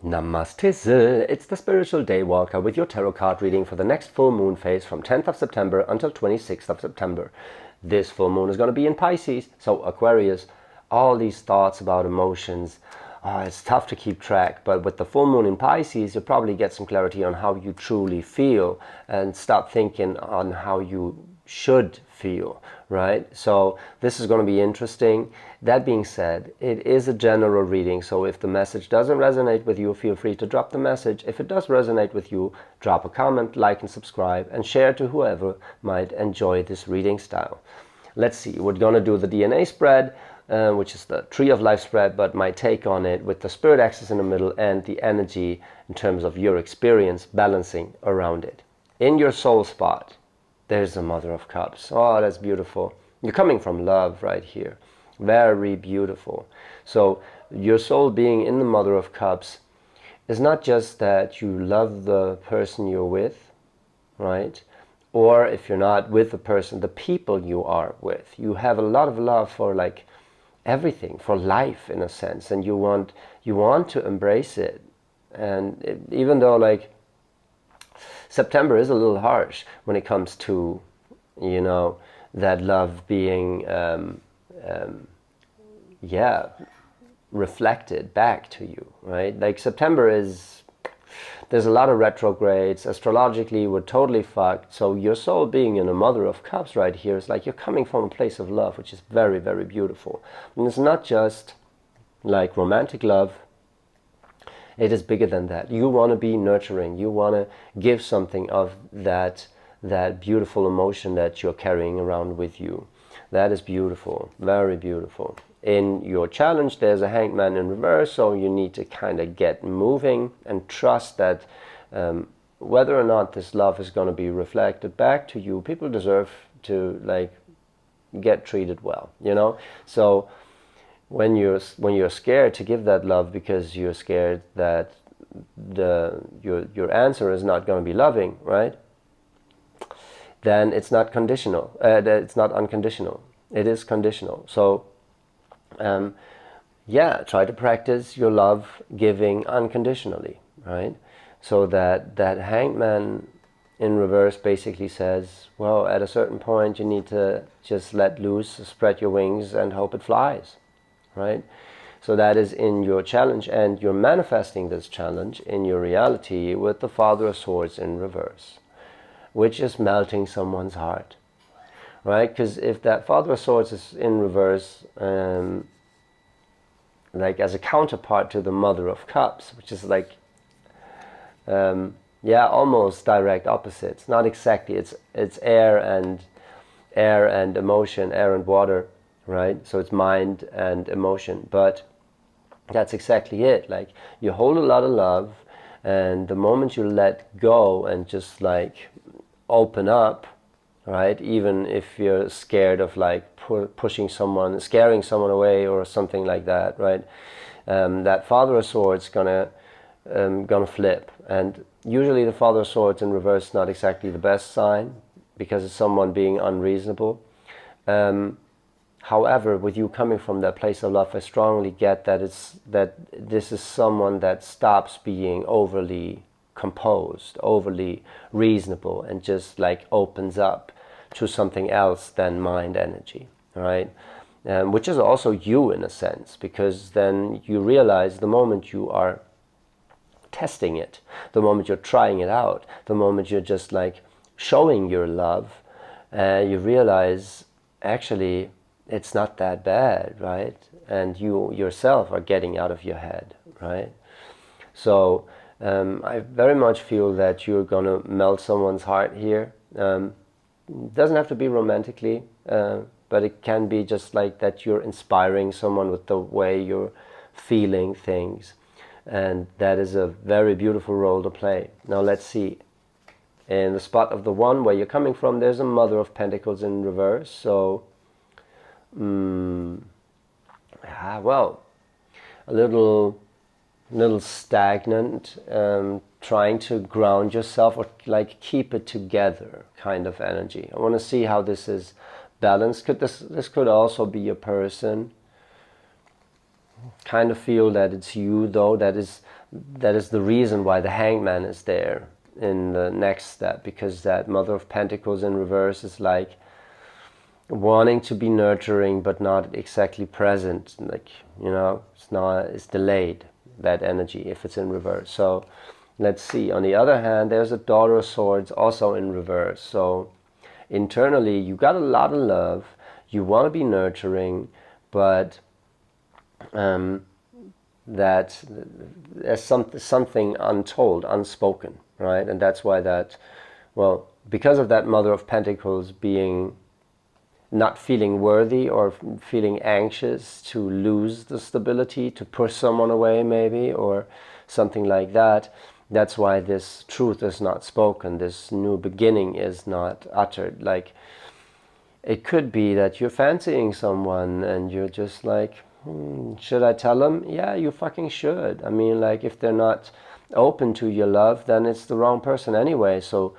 Namaste, it's the Spiritual Daywalker with your tarot card reading for the next full moon phase from 10th of September until 26th of September. This full moon is going to be in Pisces, so Aquarius, all these thoughts about emotions, it's tough to keep track, but with the full moon in Pisces, you'll probably get some clarity on how you truly feel and start thinking on how you should feel, right? So this is going to be interesting. That being said, it is a general reading, so if the message doesn't resonate with you, feel free to drop the message. If it does resonate with you, drop a comment, like and subscribe, and share to whoever might enjoy this reading style. Let's see, we're going to do the DNA spread, which is the Tree of Life spread, but my take on it with the spirit axis in the middle and the energy in terms of your experience balancing around it. In your soul spot, there's the Mother of Cups. Oh, that's beautiful. You're coming from love right here. Very beautiful. So your soul being in the Mother of Cups is not just that you love the person you're with, right? Or if you're not with the person, the people you are with. You have a lot of love for like everything, for life in a sense, and you want to embrace it. And even though like September is a little harsh when it comes to, you know, that love being, reflected back to you, right? Like September is, there's a lot of retrogrades. Astrologically, we're totally fucked. So your soul being in a Mother of Cups right here is like you're coming from a place of love, which is very, very beautiful. And it's not just like romantic love. It is bigger than that. You want to be nurturing. You want to give something of that beautiful emotion that you're carrying around with you. That is beautiful, very beautiful. In your challenge, there's a Hanged Man in reverse, so you need to kind of get moving and trust that whether or not this love is going to be reflected back to you, people deserve to like get treated well, you know. So when you're scared to give that love because you're scared that your answer is not going to be loving, right? Then it's not conditional. It's not unconditional. It is conditional. So try to practice your love giving unconditionally, right? So that Hanged Man in reverse basically says, well, at a certain point you need to just let loose, spread your wings, and hope it flies. Right? So that is in your challenge, and you're manifesting this challenge in your reality with the Father of Swords in reverse, which is melting someone's heart, right? Because if that Father of Swords is in reverse, like as a counterpart to the Mother of Cups, which is like, almost direct opposites. Not exactly. It's air and emotion, air and water. Right? So it's mind and emotion, but that's exactly it. Like you hold a lot of love, and the moment you let go and just like open up, right? Even if you're scared of like pushing someone, scaring someone away or something like that, right? That Father of Swords gonna flip, and usually the Father of Swords in reverse is not exactly the best sign because it's someone being unreasonable. However, with you coming from that place of love, I strongly get that this is someone that stops being overly composed, overly reasonable, and just like opens up to something else than mind energy, right? Which is also you in a sense, because then you realize the moment you are testing it, the moment you're trying it out, the moment you're just like showing your love, you realize actually it's not that bad, right? And you yourself are getting out of your head, right? So I very much feel that you're going to melt someone's heart here. It doesn't have to be romantically, but it can be just like that you're inspiring someone with the way you're feeling things. And that is a very beautiful role to play. Now let's see. In the spot of the one where you're coming from, there's a Mother of Pentacles in reverse. So well, a little stagnant, trying to ground yourself or like keep it together kind of energy. I want to see how this is balanced. This could also be a person kind of feel that it's you, though. That is the reason why the Hangman is there in the next step, because that Mother of Pentacles in reverse is like wanting to be nurturing but not exactly present, like, you know, it's delayed, that energy, if it's in reverse. So let's see. On the other hand, there's a Daughter of Swords also in reverse. So internally you got a lot of love, you want to be nurturing, but that there's something untold, unspoken, right? And that's why that, well, because of that Mother of Pentacles being not feeling worthy or feeling anxious to lose the stability, to push someone away maybe, or something like that, that's why this truth is not spoken, this new beginning is not uttered. Like, it could be that you're fancying someone and you're just like, should I tell them? Yeah, you fucking should. I mean, like, if they're not open to your love, then it's the wrong person anyway. So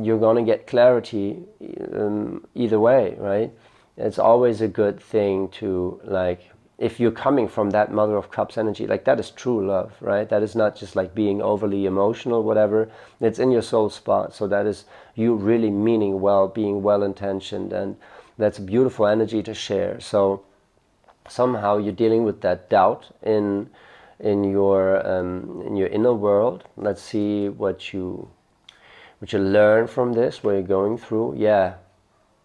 you're going to get clarity either way, right? It's always a good thing to, like, if you're coming from that Mother of Cups energy, like, that is true love, right? That is not just like being overly emotional, whatever. It's in your soul spot. So that is you really meaning well, being well-intentioned, and that's a beautiful energy to share. So somehow you're dealing with that doubt in your inner world. Let's see what you learn from this, what you're going through. Yeah,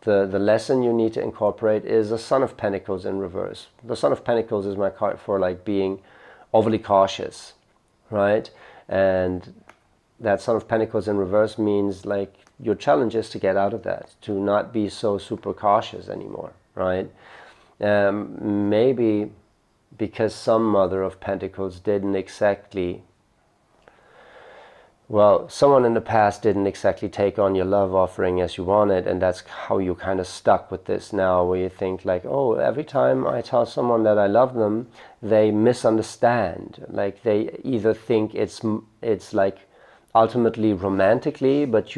the lesson you need to incorporate is a Son of Pentacles in reverse. The Son of Pentacles is my card for, like, being overly cautious, right? And that Son of Pentacles in reverse means, like, your challenge is to get out of that, to not be so super cautious anymore, right? Maybe because some Mother of Pentacles didn't exactly, well, someone in the past didn't exactly take on your love offering as you wanted, and that's how you kind of stuck with this now, where you think like, oh, every time I tell someone that I love them, they misunderstand. Like, they either think it's like ultimately romantically, but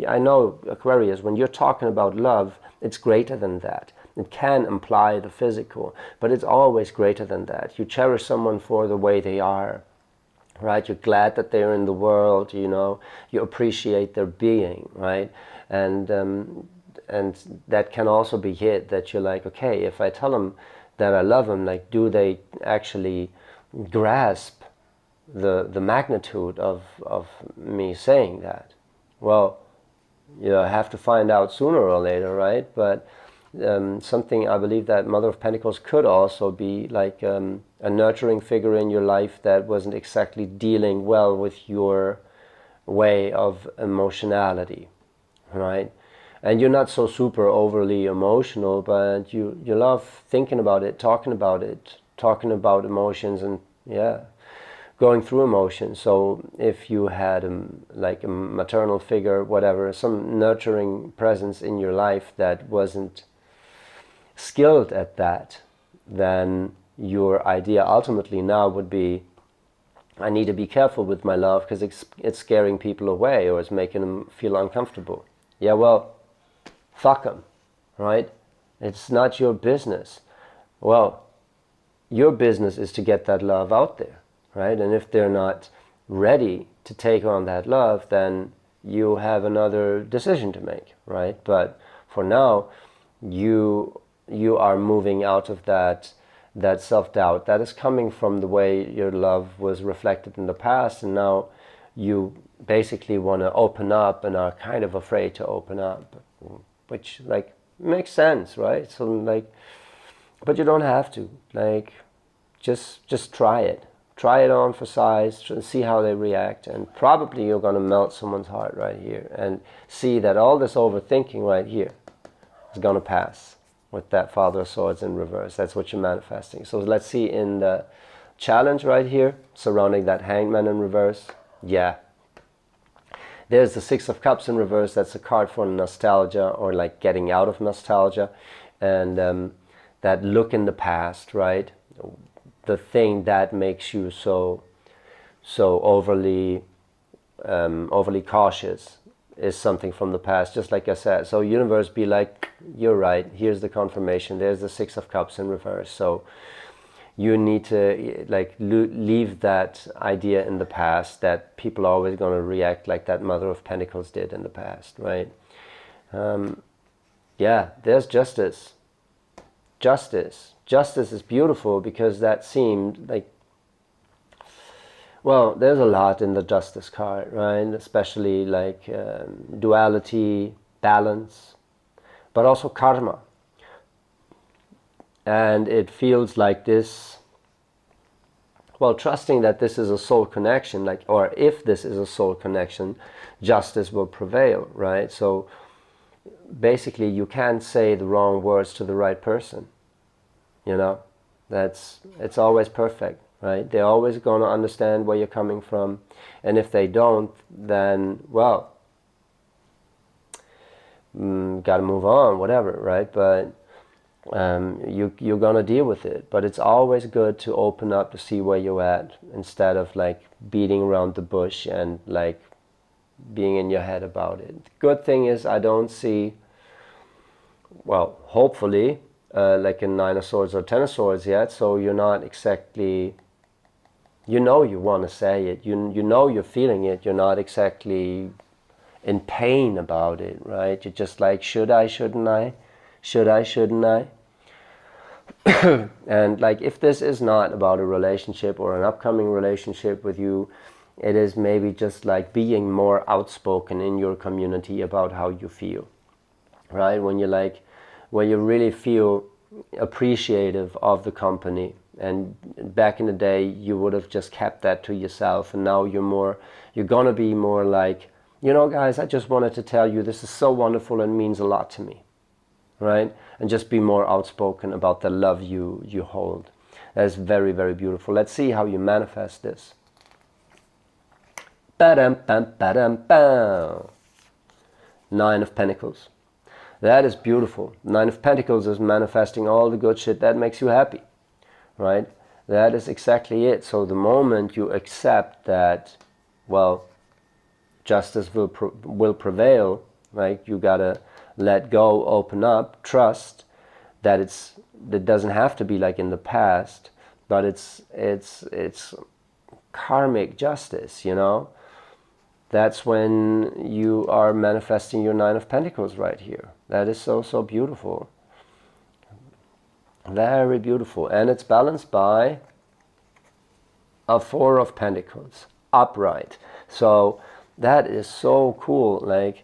I know, Aquarius, when you're talking about love, it's greater than that. It can imply the physical, but it's always greater than that. You cherish someone for the way they are, right? You're glad that they're in the world, you know, you appreciate their being, right? And that can also be it, that you're like, okay, if I tell them that I love them, like, do they actually grasp the magnitude of me saying that? Well, you have to find out sooner or later, right? But something, I believe that Mother of Pentacles could also be like a nurturing figure in your life that wasn't exactly dealing well with your way of emotionality, right? And you're not so super overly emotional, but you love thinking about it, talking about emotions, and yeah, going through emotions. So if you had like a maternal figure, whatever, some nurturing presence in your life that wasn't skilled at that, then your idea ultimately now would be, I need to be careful with my love because it's scaring people away, or it's making them feel uncomfortable. Yeah, well, fuck them, right? It's not your business. Well, your business is to get that love out there, right? And if they're not ready to take on that love, then you have another decision to make, right? But for now, you are moving out of that self-doubt that is coming from the way your love was reflected in the past, and now you basically want to open up and are kind of afraid to open up, which, like, makes sense, right? So, like, but you don't have to, like, just try it on for size, see how they react, and probably you're going to melt someone's heart right here and see that all this overthinking right here is going to pass with that Father of Swords in reverse. That's what you're manifesting. So let's see in the challenge right here surrounding that Hangman in reverse. Yeah, there's the Six of Cups in reverse. That's a card for nostalgia, or like getting out of nostalgia, and that look in the past, right? The thing that makes you so overly cautious is something from the past, just like I said. So universe, be like, you're right, here's the confirmation, there's the Six of Cups in reverse. So you need to like leave that idea in the past that people are always going to react like that Mother of Pentacles did in the past, right? Yeah, there's justice. Justice is beautiful, because that seemed like, well, there's a lot in the Justice card, right? Especially like duality, balance, but also karma. And it feels like this, well, trusting that this is a soul connection, like, or if this is a soul connection, justice will prevail, right? So basically you can't say the wrong words to the right person, you know? It's always perfect, right? They're always going to understand where you're coming from, and if they don't, then, well, gotta move on, whatever, right? But you're gonna deal with it. But it's always good to open up to see where you're at, instead of like beating around the bush and like being in your head about it. The good thing is I don't see, well, hopefully, like a 9 of Swords or 10 of Swords yet, so you're not exactly, you know you want to say it, you know you're feeling it, you're not exactly in pain about it, right? You're just like, should I, shouldn't I? Should I, shouldn't I? And like, if this is not about a relationship or an upcoming relationship with you, it is maybe just like being more outspoken in your community about how you feel, right? When you like, when you really feel appreciative of the company, and back in the day you would have just kept that to yourself, and now you're gonna be more like, you know, guys, I just wanted to tell you this is so wonderful and means a lot to me, right? And just be more outspoken about the love you hold. That's very, very beautiful. Let's see how you manifest this. Ba-dum, bam, ba-dum, bam. 9 of Pentacles. That is beautiful. 9 of Pentacles is manifesting all the good shit that makes you happy, right? That is exactly it. So the moment you accept that, well, justice will prevail, right? You gotta let go, open up, trust that that doesn't have to be like in the past, but it's karmic justice, you know? That's when you are manifesting your 9 of Pentacles right here. That is so, so beautiful. Very beautiful. And it's balanced by a 4 of Pentacles, upright. So that is so cool. Like,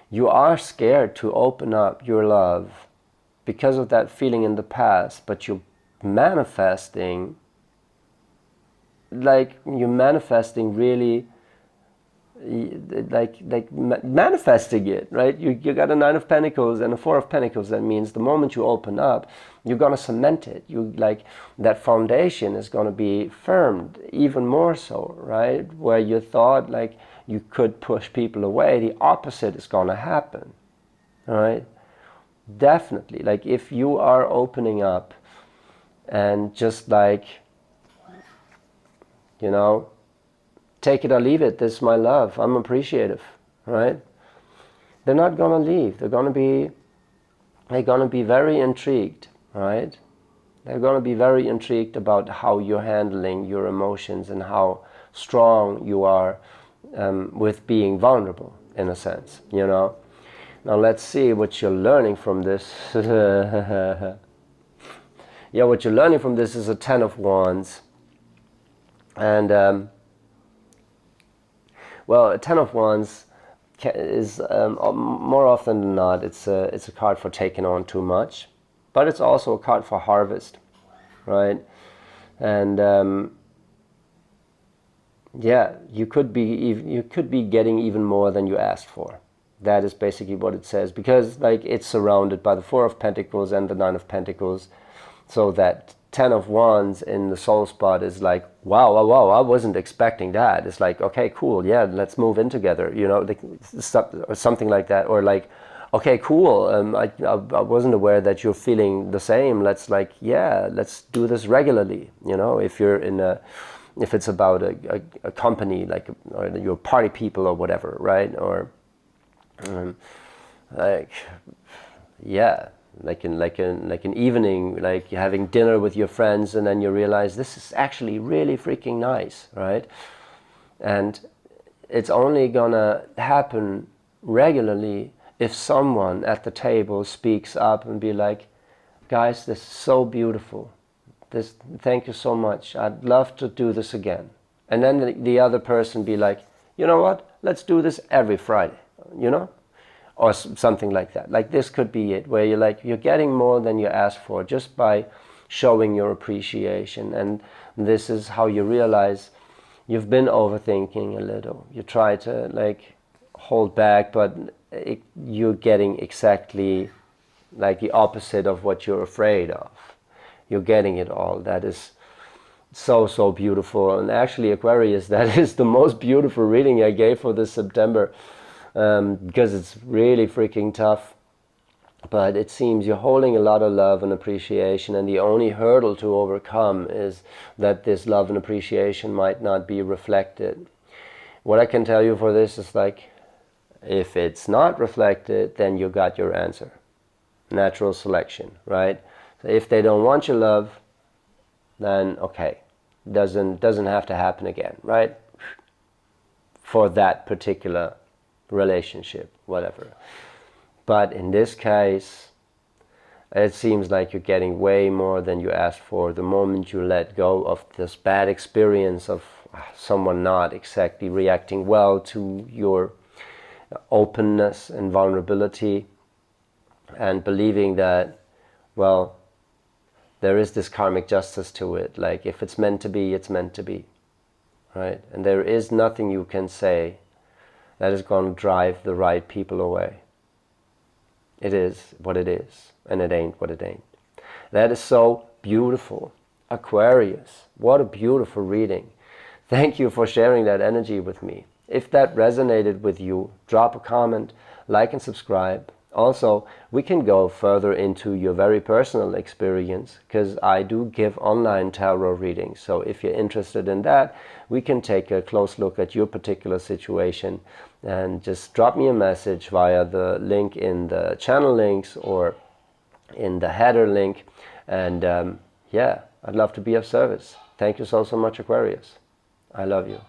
you are scared to open up your love because of that feeling in the past, but you're manifesting, like, you're manifesting really, like manifesting it, right? You got a 9 of Pentacles and a 4 of Pentacles. That means the moment you open up, you're gonna cement it. You like, that foundation is gonna be firmed even more so, right? Where you thought like you could push people away, the opposite is gonna happen, all right? Definitely. Like, if you are opening up and just like, you know, take it or leave it, this is my love, I'm appreciative, right? They're not gonna leave. They're gonna be very intrigued, right? They're gonna be very intrigued about how you're handling your emotions and how strong you are with being vulnerable, in a sense, you know? Now let's see what you're learning from this. Yeah, what you're learning from this is a 10 of Wands. And well, a 10 of Wands is more often than not, it's a card for taking on too much, but it's also a card for harvest, right? And yeah, you could be getting even more than you asked for. That is basically what it says, because like, it's surrounded by the 4 of Pentacles and the 9 of Pentacles, so that 10 of Wands in the soul spot is like, wow, wow, wow, I wasn't expecting that. It's like, okay, cool, yeah, let's move in together, you know, or something like that. Or like, okay, cool, I wasn't aware that you're feeling the same. Let's like, yeah, let's do this regularly, you know, if you're if it's about a company, like, or your party people or whatever, right? Or like, yeah, like an evening, like you're having dinner with your friends, and then you realize this is actually really freaking nice, right? And it's only gonna happen regularly if someone at the table speaks up and be like, guys, this is so beautiful. Thank you so much. I'd love to do this again. And then the other person be like, you know what? Let's do this every Friday, you know? Or something like that. Like this could be it, where you're getting more than you asked for just by showing your appreciation. And this is how you realize you've been overthinking a little. You try to like hold back, but you're getting exactly like the opposite of what you're afraid of. You're getting it all. That is so beautiful. And actually, Aquarius, that is the most beautiful reading I gave for this September, because it's really freaking tough. But it seems you're holding a lot of love and appreciation, and the only hurdle to overcome is that this love and appreciation might not be reflected. What I can tell you for this is like, if it's not reflected, then you got your answer. Natural selection, right? So if they don't want your love, then okay, doesn't have to happen again, right? For that particular relationship, whatever. But in this case, it seems like you're getting way more than you asked for the moment you let go of this bad experience of someone not exactly reacting well to your openness and vulnerability, and believing that, well, there is this karmic justice to it. Like, if it's meant to be, it's meant to be, right? And there is nothing you can say that is going to drive the right people away. It is what it is, and it ain't what it ain't. That is so beautiful. Aquarius, what a beautiful reading. Thank you for sharing that energy with me. If that resonated with you, drop a comment, like and subscribe. Also, we can go further into your very personal experience, because I do give online tarot readings. So if you're interested in that, we can take a close look at your particular situation, and just drop me a message via the link in the channel links or in the header link. And yeah, I'd love to be of service. Thank you so much, Aquarius. I love you.